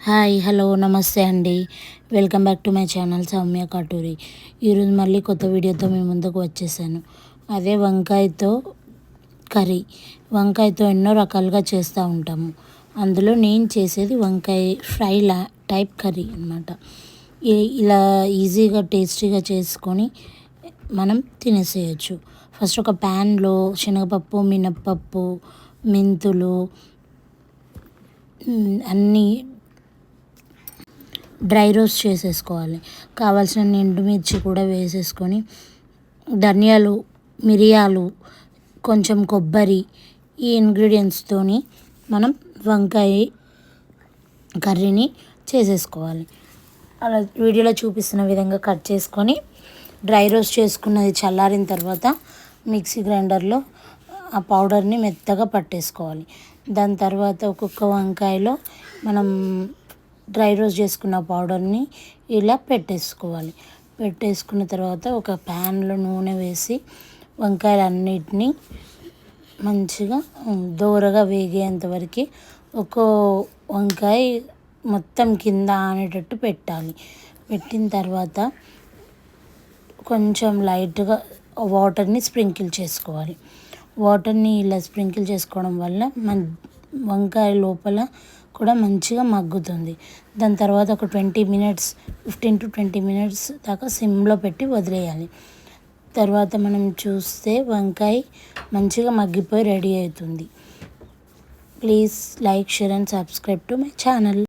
Hi hello నమస్తే అండి. Welcome back to my channel Soumya Katuri. ఈరోజు మళ్ళీ కొత్త వీడియోతో మీ ముందుకు వచ్చేసాను. అదే వంకాయతో కర్రీ. వంకాయతో ఎన్నో రకాలుగా చేస్తూ ఉంటాము. అందులో నేను చేసేది వంకాయ ఫ్రై టైప్ కర్రీ అన్నమాట. ఇలా ఈజీగా టేస్టీగా చేసుకొని మనం తినేసేయచ్చు. ఫస్ట్ ఒక ప్యాన్లో శనగపప్పు, మినప్పప్పు, మెంతులు అన్నీ డ్రై రోస్ట్ చేసేసుకోవాలి. కావాల్సిన ఎండుమిర్చి కూడా వేసేసుకొని ధనియాలు, మిరియాలు, కొంచెం కొబ్బరి, ఈ ఇంగ్రీడియంట్స్తోని మనం వంకాయ కర్రీని చేసేసుకోవాలి. అలా వీడియోలో చూపిస్తున్న విధంగా కట్ చేసుకొని డ్రై రోస్ట్ చేసుకున్నది చల్లారిన తర్వాత మిక్సీ గ్రైండర్లో ఆ పౌడర్ని మెత్తగా పట్టేసుకోవాలి. దాని తర్వాత ఒక్కొక్క వంకాయలో మనం డ్రై రోస్ట్ చేసుకున్న పౌడర్ని ఇలా పెట్టేసుకున్న తర్వాత ఒక ప్యాన్లో నూనె వేసి వంకాయలన్నిటినీ మంచిగా దోరగా వేగేంత వరకు ఒక్కో వంకాయ మొత్తం కింద ఆనేటట్టు పెట్టాలి. పెట్టిన తర్వాత కొంచెం లైట్గా వాటర్ని స్ప్రింకిల్ చేసుకోవాలి. వాటర్ని ఇలా స్ప్రింకిల్ చేసుకోవడం వల్ల వంకాయ లోపల కూడా మంచిగా మగ్గుతుంది. దాని తర్వాత ఒక 15 to 20 మినిట్స్ దాకా సిమ్లో పెట్టి వదిలేయాలి. తర్వాత మనం చూస్తే వంకాయ మంచిగా మగ్గిపోయి రెడీ అవుతుంది. Please like, share and subscribe to my channel.